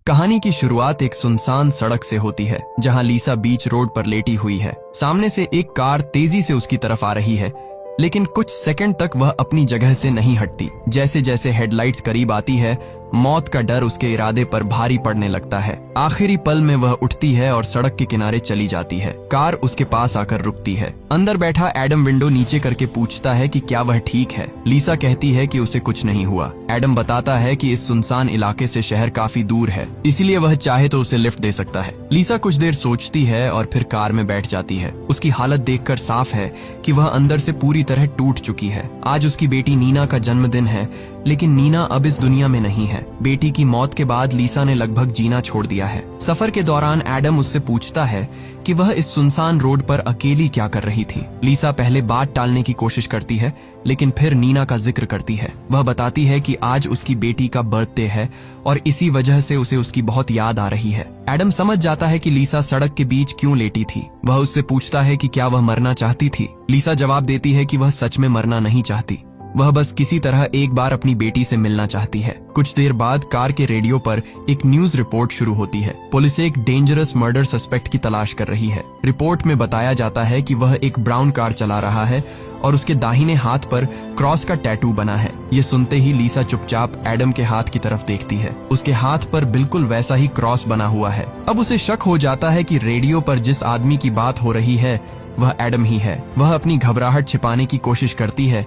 कहानी की शुरुआत एक सुनसान सड़क से होती है जहां लीसा बीच रोड पर लेटी हुई है। सामने से एक कार तेजी से उसकी तरफ आ रही है, लेकिन कुछ सेकंड तक वह अपनी जगह से नहीं हटती। जैसे जैसे हेडलाइट्स करीब आती है, मौत का डर उसके इरादे पर भारी पड़ने लगता है। आखिरी पल में वह उठती है और सड़क के किनारे चली जाती है। कार उसके पास आकर रुकती है। अंदर बैठा एडम विंडो नीचे करके पूछता है कि क्या वह ठीक है। लीसा कहती है कि उसे कुछ नहीं हुआ। एडम बताता है कि इस सुनसान इलाके से शहर काफी दूर है, इसलिए वह चाहे तो उसे लिफ्ट दे सकता है। लीसा कुछ देर सोचती है और फिर कार में बैठ जाती है। उसकी हालत देखकर साफ है कि वह अंदर से पूरी तरह टूट चुकी है। आज उसकी बेटी नीना का जन्मदिन है, लेकिन नीना अब इस दुनिया में नहीं है। बेटी की मौत के बाद लीसा ने लगभग जीना छोड़ दिया है। सफर के दौरान एडम उससे पूछता है कि वह इस सुनसान रोड पर अकेली क्या कर रही थी। लीसा पहले बात टालने की कोशिश करती है, लेकिन फिर नीना का जिक्र करती है। वह बताती है कि आज उसकी बेटी का बर्थडे है और इसी वजह से उसे उसकी बहुत याद आ रही है। एडम समझ जाता है कि लीसा सड़क के बीच क्यों लेटी थी। वह उससे पूछता है कि क्या वह मरना चाहती थी। लीसा जवाब देती है कि वह सच में मरना नहीं चाहती, वह बस किसी तरह एक बार अपनी बेटी से मिलना चाहती है। कुछ देर बाद कार के रेडियो पर एक न्यूज रिपोर्ट शुरू होती है। पुलिस एक डेंजरस मर्डर सस्पेक्ट की तलाश कर रही है। रिपोर्ट में बताया जाता है कि वह एक ब्राउन कार चला रहा है और उसके दाहिने हाथ पर क्रॉस का टैटू बना है। ये सुनते ही लीसा चुपचाप एडम के हाथ की तरफ देखती है। उसके हाथ पर बिल्कुल वैसा ही क्रॉस बना हुआ है। अब उसे शक हो जाता है कि रेडियो पर जिस आदमी की बात हो रही है वह एडम ही है। वह अपनी घबराहट छिपाने की कोशिश करती है,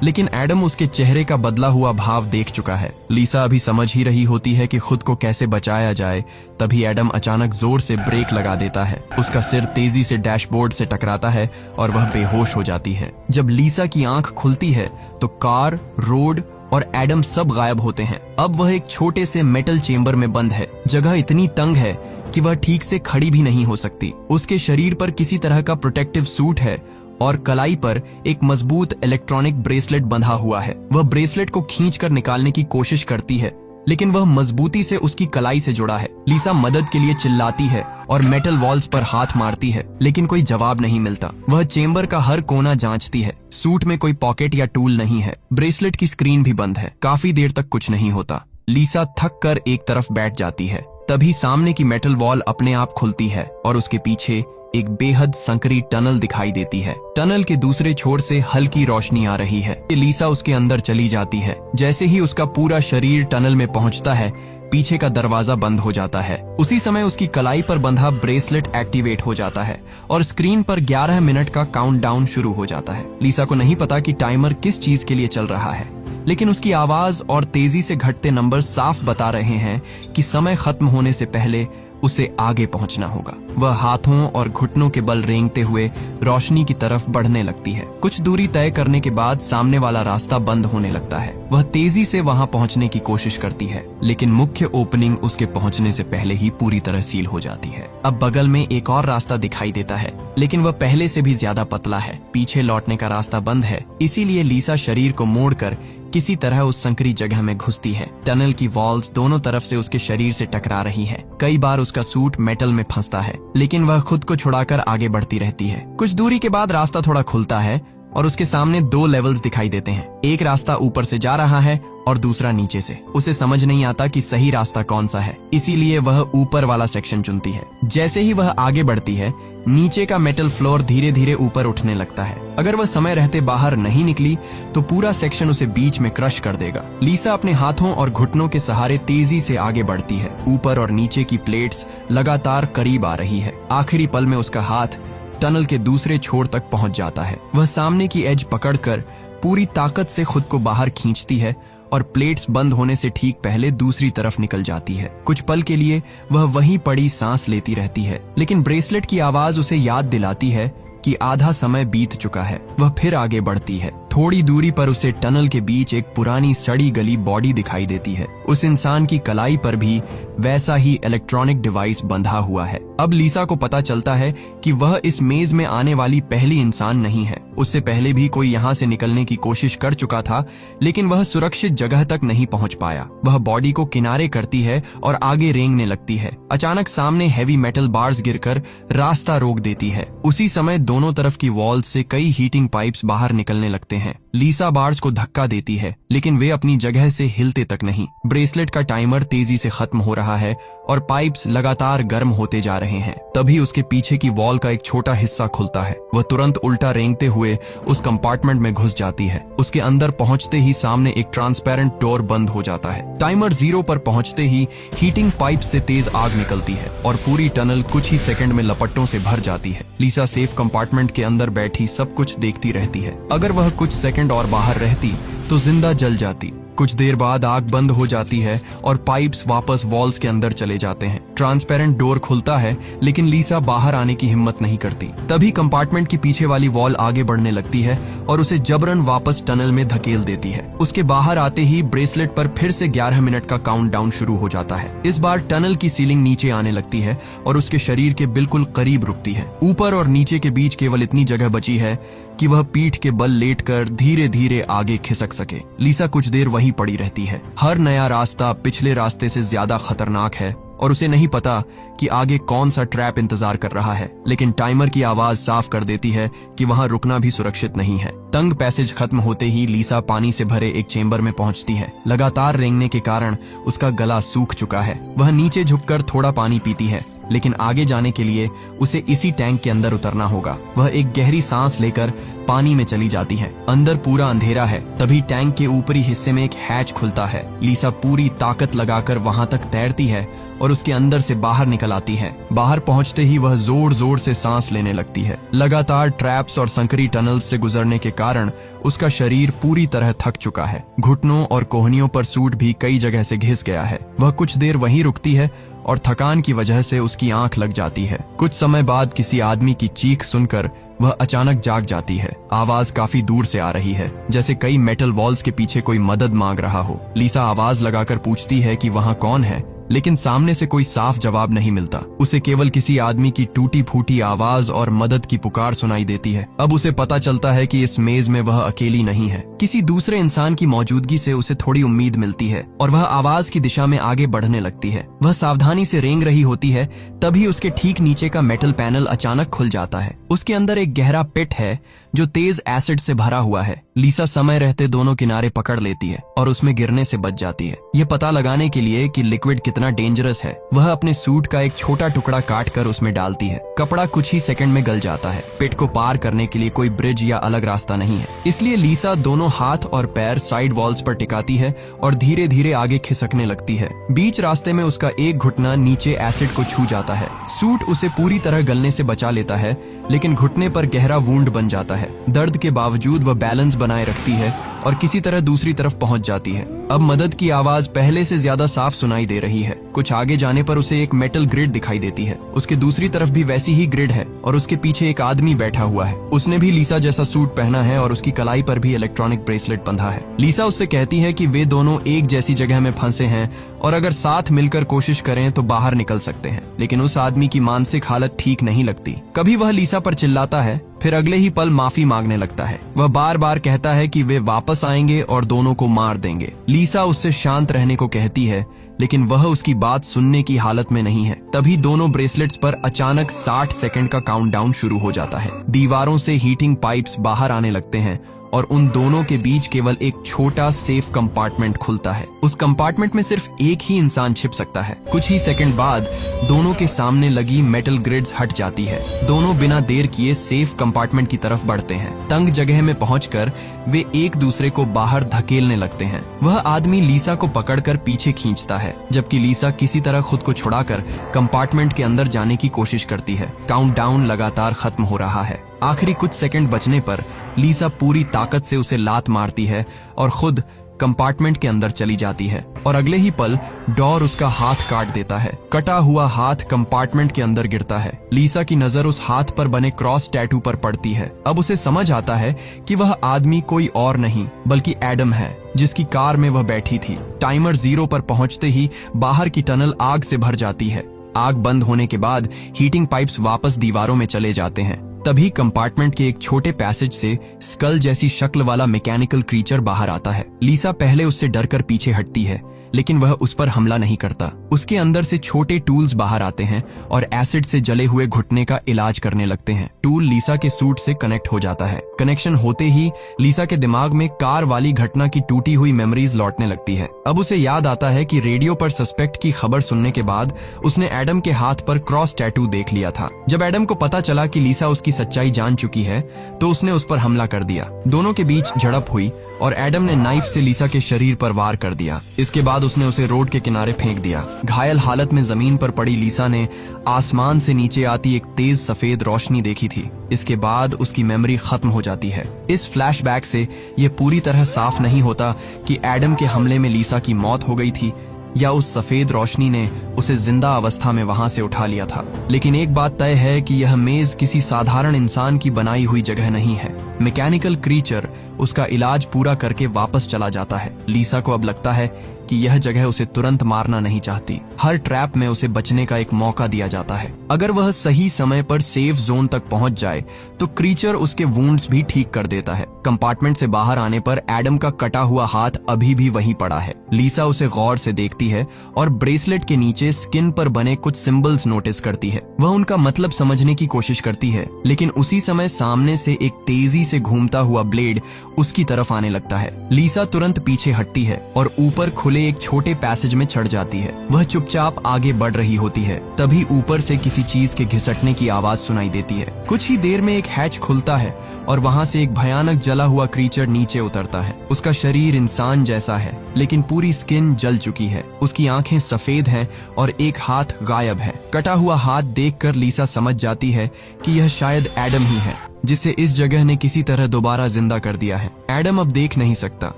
लेकिन एडम उसके चेहरे का बदला हुआ भाव देख चुका है। लीसा अभी समझ ही रही होती है कि खुद को कैसे बचाया जाए, तभी एडम अचानक जोर से ब्रेक लगा देता है। उसका सिर तेजी से डैशबोर्ड से टकराता है और वह बेहोश हो जाती है। जब लीसा की आंख खुलती है तो कार, रोड और एडम सब गायब होते हैं। अब वह एक छोटे से मेटल चेंबर में बंद है। जगह इतनी तंग है कि वह ठीक से खड़ी भी नहीं हो सकती। उसके शरीर पर किसी तरह का प्रोटेक्टिव सूट है और कलाई पर एक मजबूत इलेक्ट्रॉनिक ब्रेसलेट बंधा हुआ है। वह ब्रेसलेट को खींचकर निकालने की कोशिश करती है, लेकिन वह मजबूती से उसकी कलाई से जुड़ा है। लीसा मदद के लिए चिल्लाती है और मेटल वॉल्स पर हाथ मारती है, लेकिन कोई जवाब नहीं मिलता। वह चेंबर का हर कोना जांचती है। सूट में कोई पॉकेट या टूल नहीं है। ब्रेसलेट की स्क्रीन भी बंद है। काफी देर तक कुछ नहीं होता। लीसा थक कर एक तरफ बैठ जाती है। तभी सामने की मेटल वॉल अपने आप खुलती है और उसके पीछे एक बेहद संकरी टनल दिखाई देती है। टनल के दूसरे छोर से हल्की रोशनी आ रही है। लीसा उसके अंदर चली जाती है। जैसे ही उसका पूरा शरीर टनल में पहुंचता है, पीछे का दरवाजा बंद हो जाता है। उसी समय उसकी कलाई पर बंधा ब्रेसलेट एक्टिवेट हो जाता है और स्क्रीन पर 11 मिनट का काउंटडाउन शुरू हो जाता है। लीसा को नहीं पता कि टाइमर किस चीज के लिए चल रहा है, लेकिन उसकी आवाज और तेजी से घटते नंबर साफ बता रहे हैं कि समय खत्म होने से पहले उसे आगे पहुंचना होगा। वह हाथों और घुटनों के बल रेंगते हुए रोशनी की तरफ बढ़ने लगती है। कुछ दूरी तय करने के बाद सामने वाला रास्ता बंद होने लगता है। वह तेजी से वहां पहुंचने की कोशिश करती है, लेकिन मुख्य ओपनिंग उसके पहुंचने से पहले ही पूरी तरह सील हो जाती है। अब बगल में एक और रास्ता दिखाई देता है, लेकिन वह पहले से भी ज्यादा पतला है। पीछे लौटने का रास्ता बंद है, इसीलिए लीसा शरीर को मोड़कर किसी तरह उस संकरी जगह में घुसती है। टनल की वॉल्स दोनों तरफ से उसके शरीर से टकरा रही है। कई बार उसका सूट मेटल में फंसता है, लेकिन वह खुद को छुड़ाकर आगे बढ़ती रहती है। कुछ दूरी के बाद रास्ता थोड़ा खुलता है और उसके सामने 2 लेवल्स दिखाई देते हैं। एक रास्ता ऊपर से जा रहा है और दूसरा नीचे से। उसे समझ नहीं आता कि सही रास्ता कौन सा है, इसीलिए वह ऊपर वाला सेक्शन चुनती है। जैसे ही वह आगे बढ़ती है, नीचे का मेटल फ्लोर धीरे धीरे ऊपर उठने लगता है। अगर वह समय रहते बाहर नहीं निकली तो पूरा सेक्शन उसे बीच में क्रश कर देगा। लीसा अपने हाथों और घुटनों के सहारे तेजी से आगे बढ़ती है। ऊपर और नीचे की प्लेट्स लगातार करीब आ रही है। आखिरी पल में उसका हाथ टनल के दूसरे छोर तक पहुंच जाता है। वह सामने की एज पकड़कर पूरी ताकत से खुद को बाहर खींचती है और प्लेट्स बंद होने से ठीक पहले दूसरी तरफ निकल जाती है। कुछ पल के लिए वह वहीं पड़ी सांस लेती रहती है, लेकिन ब्रेसलेट की आवाज उसे याद दिलाती है कि आधा समय बीत चुका है। वह फिर आगे बढ़ती है। थोड़ी दूरी पर उसे टनल के बीच एक पुरानी सड़ी गली बॉडी दिखाई देती है। उस इंसान की कलाई पर भी वैसा ही इलेक्ट्रॉनिक डिवाइस बंधा हुआ है। अब लीसा को पता चलता है कि वह इस मेज में आने वाली पहली इंसान नहीं है। उससे पहले भी कोई यहाँ से निकलने की कोशिश कर चुका था, लेकिन वह सुरक्षित जगह तक नहीं पहुँच पाया। वह बॉडी को किनारे करती है और आगे रेंगने लगती है। अचानक सामने हैवी मेटल बार्स गिरकर रास्ता रोक देती है। उसी समय दोनों तरफ की वॉल से कई हीटिंग पाइप्स बाहर निकलने लगते हैं। हैं। लीसा बार्स को धक्का देती है, लेकिन वे अपनी जगह से हिलते तक नहीं। ब्रेसलेट का टाइमर तेजी से खत्म हो रहा है और पाइप्स लगातार गर्म होते जा रहे हैं। तभी उसके पीछे की वॉल का एक छोटा हिस्सा खुलता है। वह तुरंत उल्टा रेंगते हुए उस कंपार्टमेंट में घुस जाती है। उसके अंदर पहुंचते ही सामने एक ट्रांसपेरेंट डोर बंद हो जाता है। टाइमर 0 पर पहुंचते ही हीटिंग पाइप से तेज आग निकलती है और पूरी टनल कुछ ही सेकंड में लपटों से भर जाती है। लीसा सेफ कंपार्टमेंट के अंदर बैठी सब कुछ देखती रहती है। अगर वह कुछ सेकंड और बाहर रहती तो जिंदा जल जाती। कुछ देर बाद आग बंद हो जाती है और पाइप्स वापस वॉल्स के अंदर चले जाते हैं। ट्रांसपेरेंट डोर खुलता है, लेकिन लीसा बाहर आने की हिम्मत नहीं करती। तभी कंपार्टमेंट की पीछे वाली वॉल आगे बढ़ने लगती है और उसे जबरन वापस टनल में धकेल देती है। उसके बाहर आते ही ब्रेसलेट पर फिर से 11 मिनट का काउंटडाउन शुरू हो जाता है। इस बार टनल की सीलिंग नीचे आने लगती है और उसके शरीर के बिल्कुल करीब रुकती है। ऊपर और नीचे के बीच केवल इतनी जगह बची है कि वह पीठ के बल लेटकर धीरे धीरे आगे खिसक सके। लीसा कुछ देर वहीं पड़ी रहती है। हर नया रास्ता पिछले रास्ते से ज्यादा खतरनाक है और उसे नहीं पता कि आगे कौन सा ट्रैप इंतजार कर रहा है, लेकिन टाइमर की आवाज साफ कर देती है कि वहां रुकना भी सुरक्षित नहीं है। तंग पैसेज खत्म होते ही लीसा पानी से भरे एक चेंबर में पहुंचती है। लगातार रेंगने के कारण उसका गला सूख चुका है। वह नीचे झुककर थोड़ा पानी पीती है, लेकिन आगे जाने के लिए उसे इसी टैंक के अंदर उतरना होगा। वह एक गहरी सांस लेकर पानी में चली जाती है। अंदर पूरा अंधेरा है। तभी टैंक के ऊपरी हिस्से में एक हैच खुलता है। लीसा पूरी ताकत लगाकर वहां तक तैरती है और उसके अंदर से बाहर निकल आती है। बाहर पहुंचते ही वह जोर जोर से सांस लेने लगती है। लगातार ट्रैप्स और संकरी टनल्स से गुजरने के कारण उसका शरीर पूरी तरह थक चुका है। घुटनों और कोहनियों पर सूट भी कई जगह से घिस गया है। वह कुछ देर वहीं रुकती है और थकान की वजह से उसकी आंख लग जाती है। कुछ समय बाद किसी आदमी की चीख सुनकर वह अचानक जाग जाती है। आवाज काफी दूर से आ रही है, जैसे कई मेटल वॉल्स के पीछे कोई मदद मांग रहा हो। लीसा आवाज लगाकर पूछती है कि वहां कौन है, लेकिन सामने से कोई साफ जवाब नहीं मिलता। उसे केवल किसी आदमी की टूटी फूटी आवाज और मदद की पुकार सुनाई देती है। अब उसे पता चलता है कि इस मेज में वह अकेली नहीं है। किसी दूसरे इंसान की मौजूदगी से उसे थोड़ी उम्मीद मिलती है और वह आवाज की दिशा में आगे बढ़ने लगती है। वह सावधानी से रेंग रही होती है, तभी उसके ठीक नीचे का मेटल पैनल अचानक खुल जाता है। उसके अंदर एक गहरा पिट है जो तेज एसिड से भरा हुआ है। लीसा समय रहते दोनों किनारे पकड़ लेती है और उसमें गिरने से बच जाती है। यह पता लगाने के लिए कि लिक्विड कितना डेंजरस है, वह अपने सूट का एक छोटा टुकड़ा काटकर उसमें डालती है। कपड़ा कुछ ही सेकंड में गल जाता है। पिट को पार करने के लिए कोई ब्रिज या अलग रास्ता नहीं है, इसलिए लीसा दोनों हाथ और पैर साइड वॉल्स पर टिकाती है और धीरे धीरे आगे खिसकने लगती है। बीच रास्ते में उसका एक घुटना नीचे एसिड को छू जाता है। सूट उसे पूरी तरह गलने से बचा लेता है, लेकिन घुटने पर गहरा वूंड बन जाता है। दर्द के बावजूद वह बैलेंस बनाए रखती है और किसी तरह दूसरी तरफ पहुंच जाती है। अब मदद की आवाज पहले से ज्यादा साफ सुनाई दे रही है। कुछ आगे जाने पर उसे एक मेटल ग्रिड दिखाई देती है। उसके दूसरी तरफ भी वैसी ही ग्रिड है और उसके पीछे एक आदमी बैठा हुआ है। उसने भी लीसा जैसा सूट पहना है और उसकी कलाई पर भी इलेक्ट्रॉनिक ब्रेसलेट बंधा है। लीसा उससे कहती है कि वे दोनों एक जैसी जगह में फंसे हैं और अगर साथ मिलकर कोशिश करें तो बाहर निकल सकते हैं, लेकिन उस आदमी की मानसिक हालत ठीक नहीं लगती। कभी वह लीसा पर चिल्लाता है, फिर अगले ही पल माफी मांगने लगता है। वह बार बार कहता है कि वे वापस आएंगे और दोनों को मार देंगे। लीसा उससे शांत रहने को कहती है, लेकिन वह उसकी बात सुनने की हालत में नहीं है। तभी दोनों ब्रेसलेट्स पर अचानक 60 सेकंड का काउंटडाउन शुरू हो जाता है। दीवारों से हीटिंग पाइप्स बाहर आने लगते हैं और उन दोनों के बीच केवल एक छोटा सेफ कंपार्टमेंट खुलता है। उस कंपार्टमेंट में सिर्फ एक ही इंसान छिप सकता है। कुछ ही सेकंड बाद दोनों के सामने लगी मेटल ग्रिड्स हट जाती है। दोनों बिना देर किए सेफ कंपार्टमेंट की तरफ बढ़ते हैं। तंग जगह में पहुंचकर वे एक दूसरे को बाहर धकेलने लगते हैं। वह आदमी लीसा को पकड़कर पीछे खींचता है, जबकि लीसा किसी तरह खुद को छुड़ाकर कंपार्टमेंट के अंदर जाने की कोशिश करती है। काउंटडाउन लगातार खत्म हो रहा है। आखिरी कुछ सेकंड बचने पर लीसा पूरी ताकत से उसे लात मारती है और खुद कंपार्टमेंट के अंदर चली जाती है और अगले ही पल डोर उसका हाथ काट देता है। कटा हुआ हाथ कंपार्टमेंट के अंदर गिरता है। लीसा की नजर उस हाथ पर बने क्रॉस टैटू पर पड़ती है। अब उसे समझ आता है कि वह आदमी कोई और नहीं बल्कि एडम है, जिसकी कार में वह बैठी थी। टाइमर 0 पर पहुंचते ही बाहर की टनल आग से भर जाती है। आग बंद होने के बाद हीटिंग पाइप्स वापस दीवारों में चले जाते हैं। तभी कंपार्टमेंट के एक छोटे पैसेज से स्कल जैसी शक्ल वाला मैकेनिकल क्रीचर बाहर आता है। लीसा पहले उससे डरकर पीछे हटती है, लेकिन वह उस पर हमला नहीं करता। उसके अंदर से छोटे टूल्स बाहर आते हैं और एसिड से जले हुए घुटने का इलाज करने लगते हैं। टूल लीसा के सूट से कनेक्ट हो जाता है। कनेक्शन होते ही लीसा के दिमाग में कार वाली घटना की टूटी हुई मेमोरीज लौटने लगती है। अब उसे याद आता है कि रेडियो पर सस्पेक्ट की खबर सुनने के बाद उसने एडम के हाथ पर क्रॉस टैटू देख लिया था। जब एडम को पता चला कि लीसा उसकी सच्चाई जान चुकी है तो उसने उस पर हमला कर दिया। दोनों के बीच झड़प हुई और एडम ने नाइफ से लीसा के शरीर पर वार कर दिया। इसके बाद उसने उसे रोड के किनारे फेंक दिया। घायल हालत में जमीन पर पड़ी लीसा ने आसमान से नीचे आती एक तेज सफेद रोशनी देखी थी। इसके बाद उसकी मेमोरी खत्म हो जाती है। इस फ्लैशबैक से यह पूरी तरह साफ नहीं होता कि एडम के हमले में लीसा की मौत हो गई थी या उस सफेद रोशनी ने उसे जिंदा अवस्था में वहां से उठा लिया था। लेकिन एक बात तय है कि यह मेज किसी साधारण इंसान की बनाई हुई जगह नहीं है। मैकेनिकल क्रीचर उसका इलाज पूरा करके वापस चला जाता है। लीसा को अब लगता है कि यह जगह उसे तुरंत मारना नहीं चाहती। हर ट्रैप में उसे बचने का एक मौका दिया जाता है। अगर वह सही समय पर सेफ जोन तक पहुंच जाए तो क्रीचर उसके वुंड्स भी ठीक कर देता है। कंपार्टमेंट से बाहर आने पर एडम का कटा हुआ हाथ अभी भी वहीं पड़ा है। लीसा उसे गौर से देखती है और ब्रेसलेट के नीचे स्किन पर बने कुछ सिंबल्स नोटिस करती है। वह उनका मतलब समझने की कोशिश करती है, लेकिन उसी समय सामने से एक तेजी से घूमता हुआ ब्लेड उसकी तरफ आने लगता है। लीसा तुरंत पीछे हटती है और ऊपर खुले एक छोटे पैसेज में चढ़ जाती है। वह चुपचाप आगे बढ़ रही होती है। तभी ऊपर से किसी चीज के घिसटने की आवाज सुनाई देती है। कुछ ही देर में एक हैच खुलता है और वहां से एक भयानक जला हुआ क्रीचर नीचे उतरता है। उसका शरीर इंसान जैसा है, लेकिन पूरी स्किन जल चुकी है। उसकी आंखें सफेद हैं और एक हाथ गायब है। कटा हुआ हाथ देखकर लीसा समझ जाती है कि यह शायद एडम ही है, जिसे इस जगह ने किसी तरह दोबारा जिंदा कर दिया है। एडम अब देख नहीं सकता,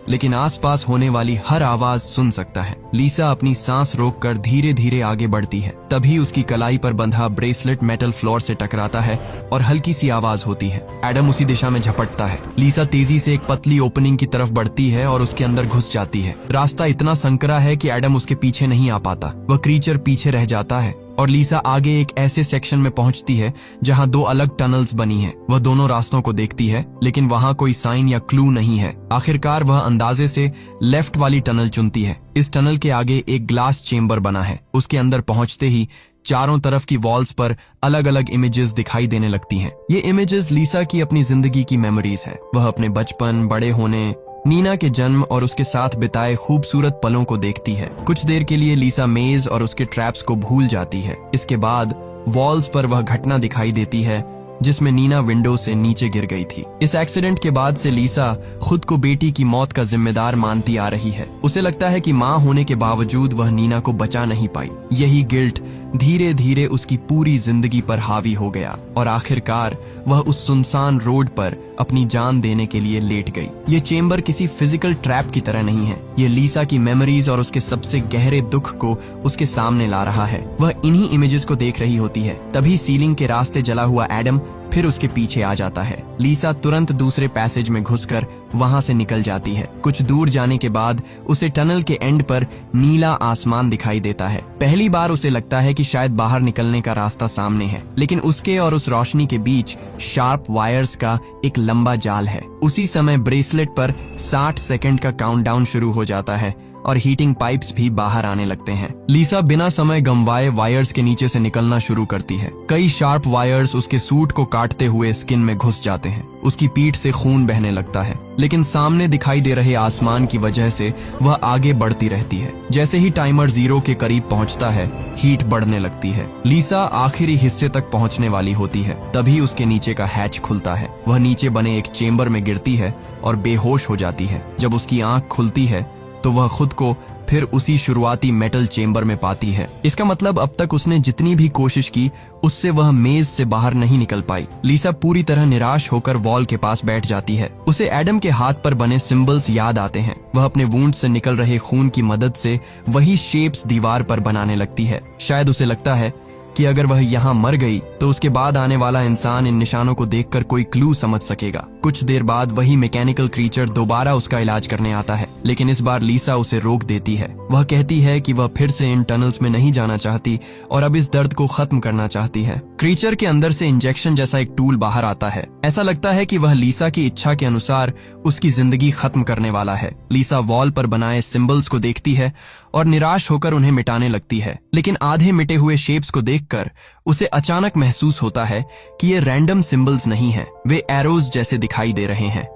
लेकिन आसपास होने वाली हर आवाज सुन सकता है। लीसा अपनी सांस रोककर धीरे धीरे आगे बढ़ती है। तभी उसकी कलाई पर बंधा ब्रेसलेट मेटल फ्लोर से टकराता है और हल्की सी आवाज होती है। एडम उसी दिशा में झपटता है। लीसा तेजी से एक पतली ओपनिंग की तरफ बढ़ती है और उसके अंदर घुस जाती है। रास्ता इतना संकरा है कि एडम उसके पीछे नहीं आ पाता। वह क्रीचर पीछे रह जाता है और लीसा आगे एक ऐसे सेक्शन में पहुंचती है जहां दो अलग टनल्स बनी हैं। वह दोनों रास्तों को देखती है, लेकिन वहां कोई साइन या क्लू नहीं है। आखिरकार वह अंदाजे से लेफ्ट वाली टनल चुनती है। इस टनल के आगे एक ग्लास चेम्बर बना है। उसके अंदर पहुंचते ही चारों तरफ की वॉल्स पर अलग अलग इमेजेस दिखाई देने लगती हैं। ये इमेजेस लीसा की अपनी जिंदगी की मेमोरीज है। वह अपने बचपन, बड़े होने, नीना के जन्म और उसके साथ बिताए खूबसूरत पलों को देखती है। कुछ देर के लिए लीसा मेज और उसके ट्रैप्स को भूल जाती है। इसके बाद वॉल्स पर वह घटना दिखाई देती है जिसमें नीना विंडो से नीचे गिर गई थी। इस एक्सीडेंट के बाद से लीसा खुद को बेटी की मौत का जिम्मेदार मानती आ रही है। उसे लगता है कि मां होने के बावजूद वह नीना को बचा नहीं पाई। यही गिल्ट धीरे धीरे उसकी पूरी जिंदगी पर हावी हो गया और आखिरकार वह उस सुनसान रोड पर अपनी जान देने के लिए लेट गई। ये चेम्बर किसी फिजिकल ट्रैप की तरह नहीं है। ये लीसा की मेमोरीज और उसके सबसे गहरे दुख को उसके सामने ला रहा है। वह इन्हीं इमेजेस को देख रही होती है। तभी सीलिंग के रास्ते जला हुआ एडम फिर उसके पीछे आ जाता है। लीसा तुरंत दूसरे पैसेज में घुसकर वहां से निकल जाती है। कुछ दूर जाने के बाद उसे टनल के एंड पर नीला आसमान दिखाई देता है। पहली बार उसे लगता है कि शायद बाहर निकलने का रास्ता सामने है, लेकिन उसके और उस रोशनी के बीच शार्प वायर्स का एक लंबा जाल है। उसी समय ब्रेसलेट पर 60 सेकंड का काउंटडाउन शुरू हो जाता है और हीटिंग पाइप्स भी बाहर आने लगते हैं। लीसा बिना समय गंवाए वायर्स के नीचे से निकलना शुरू करती है। कई शार्प वायर्स उसके सूट को काटते हुए स्किन में घुस जाते हैं। उसकी पीठ से खून बहने लगता है, लेकिन सामने दिखाई दे रहे आसमान की वजह से वह आगे बढ़ती रहती है। जैसे ही टाइमर 0 के करीब पहुंचता है, हीट बढ़ने लगती है। लीसा आखिरी हिस्से तक पहुंचने वाली होती है। तभी उसके नीचे का हैच खुलता है। वह नीचे बने एक चेम्बर में गिरती है और बेहोश हो जाती है। जब उसकी आंख खुलती है तो वह खुद को फिर उसी शुरुआती मेटल चेम्बर में पाती है। इसका मतलब अब तक उसने जितनी भी कोशिश की उससे वह मेज से बाहर नहीं निकल पाई। लीसा पूरी तरह निराश होकर वॉल के पास बैठ जाती है। उसे एडम के हाथ पर बने सिंबल्स याद आते हैं। वह अपने वुंड से निकल रहे खून की मदद से वही शेप्स दीवार पर बनाने लगती है। शायद उसे लगता है कि अगर वह यहाँ मर गई तो उसके बाद आने वाला इंसान इन निशानों को देखकर कोई क्लू समझ सकेगा। कुछ देर बाद वही मैकेनिकल क्रीचर दोबारा उसका इलाज करने आता है, लेकिन इस बार लीसा उसे रोक देती है। वह कहती है कि वह फिर से इन टनल्स में नहीं जाना चाहती और अब इस दर्द को खत्म करना चाहती है। क्रीचर के अंदर से इंजेक्शन जैसा एक टूल बाहर आता है। ऐसा लगता है कि वह लीसा की इच्छा के अनुसार उसकी जिंदगी खत्म करने वाला है। लीसा वॉल पर बनाए सिंबल्स को देखती है और निराश होकर उन्हें मिटाने लगती है, लेकिन आधे मिटे हुए शेप्स को देखकर उसे अचानक महसूस होता है कि ये रैंडम सिंबल्स नहीं हैं, वे एरोज जैसे दिखाई दे रहे हैं।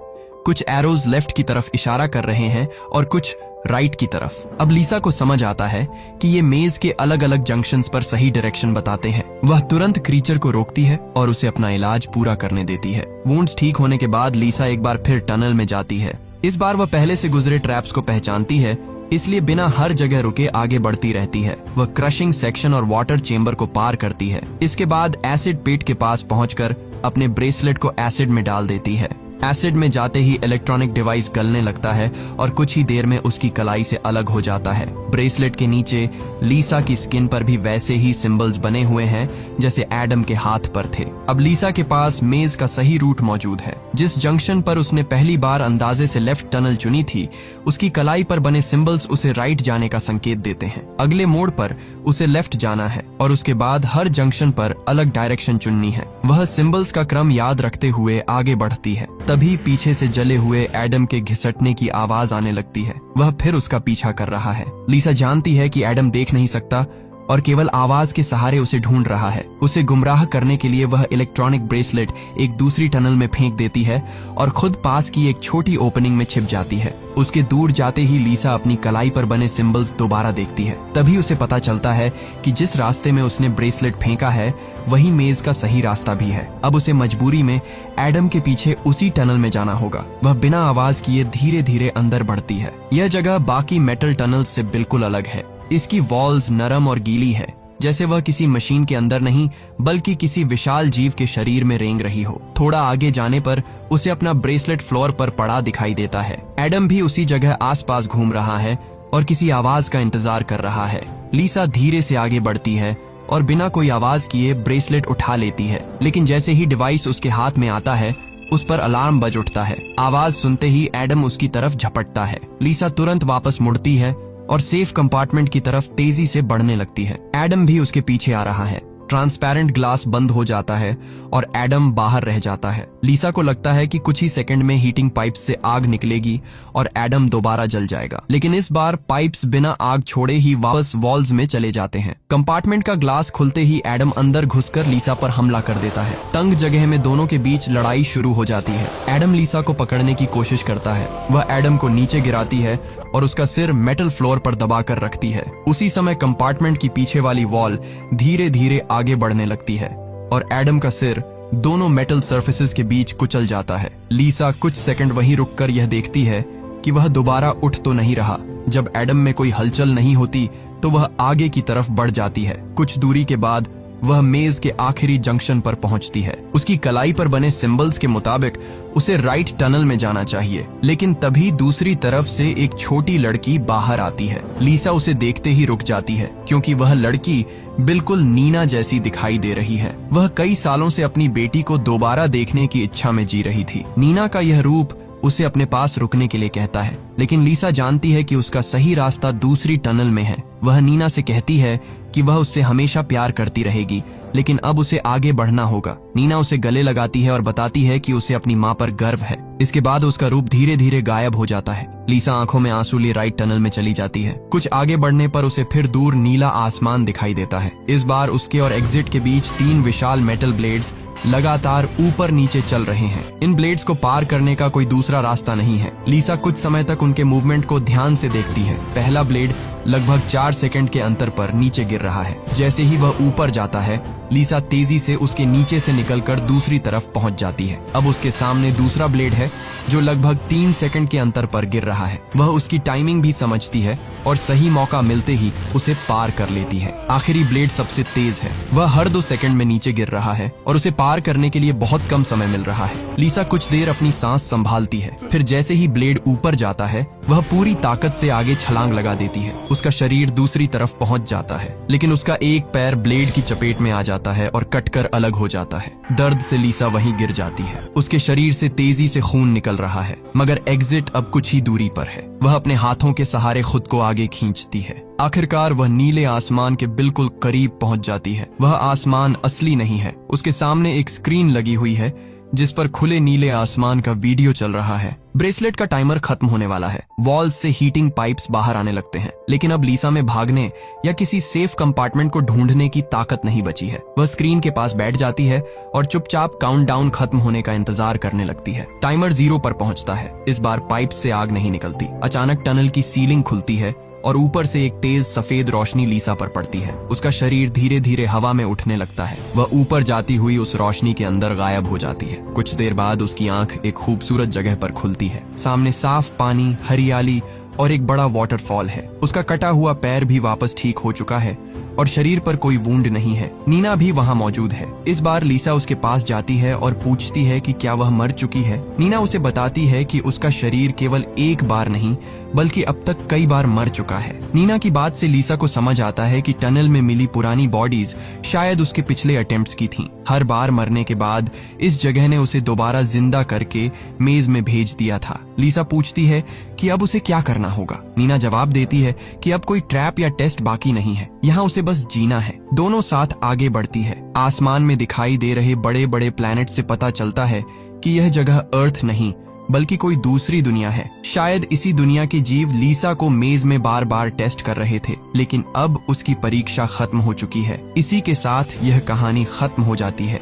कुछ एरोज लेफ्ट की तरफ इशारा कर रहे हैं और कुछ राइट की तरफ। अब लीसा को समझ आता है कि ये मेज के अलग अलग जंक्शंस पर सही डायरेक्शन बताते हैं। वह तुरंत क्रीचर को रोकती है और उसे अपना इलाज पूरा करने देती है। वुंड्स ठीक होने के बाद लीसा एक बार फिर टनल में जाती है। इस बार वह पहले से गुजरे ट्रैप्स को पहचानती है, इसलिए बिना हर जगह रुके आगे बढ़ती रहती है। वह क्रशिंग सेक्शन और वाटर चेंबर को पार करती है। इसके बाद एसिड पेट के पास पहुंचकर अपने ब्रेसलेट को एसिड में डाल देती है। एसिड में जाते ही इलेक्ट्रॉनिक डिवाइस गलने लगता है और कुछ ही देर में उसकी कलाई से अलग हो जाता है। ब्रेसलेट के नीचे लीसा की स्किन पर भी वैसे ही सिंबल्स बने हुए हैं जैसे एडम के हाथ पर थे। अब लीसा के पास मेज का सही रूट मौजूद है। जिस जंक्शन पर उसने पहली बार अंदाजे से लेफ्ट टनल चुनी थी, उसकी कलाई पर बने सिंबल्स उसे राइट जाने का संकेत देते हैं। अगले मोड़ पर उसे लेफ्ट जाना है और उसके बाद हर जंक्शन पर अलग डायरेक्शन चुननी है। वह सिंबल्स का क्रम याद रखते हुए आगे बढ़ती है। तभी पीछे से जले हुए एडम के घिसटने की आवाज आने लगती है। वह फिर उसका पीछा कर रहा है। लीसा जानती है कि एडम देख नहीं सकता और केवल आवाज के सहारे उसे ढूंढ रहा है। उसे गुमराह करने के लिए वह इलेक्ट्रॉनिक ब्रेसलेट एक दूसरी टनल में फेंक देती है और खुद पास की एक छोटी ओपनिंग में छिप जाती है। उसके दूर जाते ही लीसा अपनी कलाई पर बने सिंबल्स दोबारा देखती है। तभी उसे पता चलता है कि जिस रास्ते में उसने ब्रेसलेट फेंका है वही मेज का सही रास्ता भी है। अब उसे मजबूरी में एडम के पीछे उसी टनल में जाना होगा। वह बिना आवाज किए धीरे धीरे अंदर बढ़ती है। यह जगह बाकी मेटल टनल्स से बिल्कुल अलग है। इसकी वॉल्स नरम और गीली है, जैसे वह किसी मशीन के अंदर नहीं बल्कि किसी विशाल जीव के शरीर में रेंग रही हो। थोड़ा आगे जाने पर उसे अपना ब्रेसलेट फ्लोर पर पड़ा दिखाई देता है। एडम भी उसी जगह आसपास घूम रहा है और किसी आवाज का इंतजार कर रहा है। लीसा धीरे से आगे बढ़ती है और बिना कोई आवाज किए ब्रेसलेट उठा लेती है, लेकिन जैसे ही डिवाइस उसके हाथ में आता है उस पर अलार्म बज उठता है। आवाज सुनते ही एडम उसकी तरफ झपटता है। लीसा तुरंत वापस मुड़ती है और सेफ कंपार्टमेंट की तरफ तेजी से बढ़ने लगती है। एडम भी उसके पीछे आ रहा है। ट्रांसपेरेंट ग्लास बंद हो जाता है और एडम बाहर रह जाता है। लीसा को लगता है कि कुछ ही सेकंड में हीटिंग पाइप्स से आग निकलेगी और एडम दोबारा जल जाएगा, लेकिन इस बार पाइप्स बिना आग छोड़े ही वापस वॉल्स में चले जाते हैं। कंपार्टमेंट का ग्लास खुलते ही एडम अंदर घुसकर लीसा पर हमला कर देता है। तंग जगह में दोनों के बीच लड़ाई शुरू हो जाती है। एडम लीसा को पकड़ने की कोशिश करता है। वह एडम को नीचे गिराती है और उसका सिर मेटल फ्लोर पर दबाकर रखती है। उसी समय कंपार्टमेंट की पीछे वाली वॉल धीरे धीरे आगे बढ़ने लगती है और एडम का सिर दोनों मेटल सरफेसेस के बीच कुचल जाता है। लीसा कुछ सेकंड वहीं रुककर यह देखती है कि वह दोबारा उठ तो नहीं रहा। जब एडम में कोई हलचल नहीं होती तो वह आगे की तरफ बढ़ जाती है। कुछ दूरी के बाद वह मेज के आखिरी जंक्शन पर पहुंचती है। उसकी कलाई पर बने सिंबल्स के मुताबिक उसे राइट टनल में जाना चाहिए, लेकिन तभी दूसरी तरफ से एक छोटी लड़की बाहर आती है। लीसा उसे देखते ही रुक जाती है क्योंकि वह लड़की बिल्कुल नीना जैसी दिखाई दे रही है। वह कई सालों से अपनी बेटी को दोबारा देखने की इच्छा में जी रही थी। नीना का यह रूप उसे अपने पास रुकने के लिए कहता है, लेकिन लीसा जानती है कि उसका सही रास्ता दूसरी टनल में है। वह नीना से कहती है कि वह उससे हमेशा प्यार करती रहेगी, लेकिन अब उसे आगे बढ़ना होगा। नीना उसे गले लगाती है और बताती है कि उसे अपनी माँ पर गर्व है। इसके बाद उसका रूप धीरे धीरे गायब हो जाता है। लीसा आंखों में आंसू लिए राइट टनल में चली जाती है। कुछ आगे बढ़ने पर उसे फिर दूर नीला आसमान दिखाई देता है। इस बार उसके और एग्जिट के बीच 3 विशाल मेटल ब्लेड्स लगातार ऊपर नीचे चल रहे हैं। इन ब्लेड्स को पार करने का कोई दूसरा रास्ता नहीं है। लीसा कुछ समय तक उनके मूवमेंट को ध्यान से देखती है। पहला ब्लेड लगभग 4 सेकंड के अंतर पर नीचे गिर रहा है। जैसे ही वह ऊपर जाता है, लीसा तेजी से उसके नीचे से निकलकर दूसरी तरफ पहुंच जाती है। अब उसके सामने दूसरा ब्लेड है जो लगभग 3 सेकंड के अंतर पर गिर रहा है। वह उसकी टाइमिंग भी समझती है और सही मौका मिलते ही उसे पार कर लेती है। आखिरी ब्लेड सबसे तेज है। वह हर 2 सेकंड में नीचे गिर रहा है और उसे पार करने के लिए बहुत कम समय मिल रहा है। लीसा कुछ देर अपनी सांस संभालती है। फिर जैसे ही ब्लेड ऊपर जाता है, वह पूरी ताकत से आगे छलांग लगा देती है। उसका शरीर दूसरी तरफ पहुंच जाता है, लेकिन उसका एक पैर ब्लेड की चपेट में आ जाता आता है और कटकर अलग हो जाता है। दर्द से लीसा वहीं गिर जाती है। उसके शरीर से तेजी से खून निकल रहा है, मगर एग्जिट अब कुछ ही दूरी पर है। वह अपने हाथों के सहारे खुद को आगे खींचती है। आखिरकार वह नीले आसमान के बिल्कुल करीब पहुंच जाती है। वह आसमान असली नहीं है। उसके सामने एक स्क्रीन लगी हुई है जिस पर खुले नीले आसमान का वीडियो चल रहा है। ब्रेसलेट का टाइमर खत्म होने वाला है। वॉल्स से हीटिंग पाइप्स बाहर आने लगते हैं, लेकिन अब लीसा में भागने या किसी सेफ कंपार्टमेंट को ढूंढने की ताकत नहीं बची है। वह स्क्रीन के पास बैठ जाती है और चुपचाप काउंटडाउन खत्म होने का इंतजार करने लगती है। टाइमर 0 पर पहुंचता है। इस बार पाइप से आग नहीं निकलती। अचानक टनल की सीलिंग खुलती है और ऊपर से एक तेज सफेद रोशनी लीसा पर पड़ती है। उसका शरीर धीरे धीरे हवा में उठने लगता है। वह ऊपर जाती हुई उस रोशनी के अंदर गायब हो जाती है। कुछ देर बाद उसकी आंख एक खूबसूरत जगह पर खुलती है। सामने साफ पानी, हरियाली और एक बड़ा वाटरफॉल है। उसका कटा हुआ पैर भी वापस ठीक हो चुका है और शरीर पर कोई वूंड नहीं है। नीना भी वहाँ मौजूद है। इस बार लीसा उसके पास जाती है और पूछती है कि क्या वह मर चुकी है। नीना उसे बताती है कि उसका शरीर केवल एक बार नहीं बल्कि अब तक कई बार मर चुका है। नीना की बात से लीसा को समझ आता है कि टनल में मिली पुरानी बॉडीज शायद उसके पिछले अटेम्प्ट्स की थीं। हर बार मरने के बाद इस जगह ने उसे दोबारा जिंदा करके मेज में भेज दिया था। लीसा पूछती है कि अब उसे क्या करना होगा। नीना जवाब देती है कि अब कोई ट्रैप या टेस्ट बाकी नहीं है, यहाँ उसे बस जीना है। दोनों साथ आगे बढ़ती है। आसमान में दिखाई दे रहे बड़े बड़े प्लैनेट से पता चलता है कि यह जगह अर्थ नहीं बल्कि कोई दूसरी दुनिया है। शायद इसी दुनिया के जीव लीसा को मेज में बार बार टेस्ट कर रहे थे, लेकिन अब उसकी परीक्षा खत्म हो चुकी है। इसी के साथ यह कहानी खत्म हो जाती है।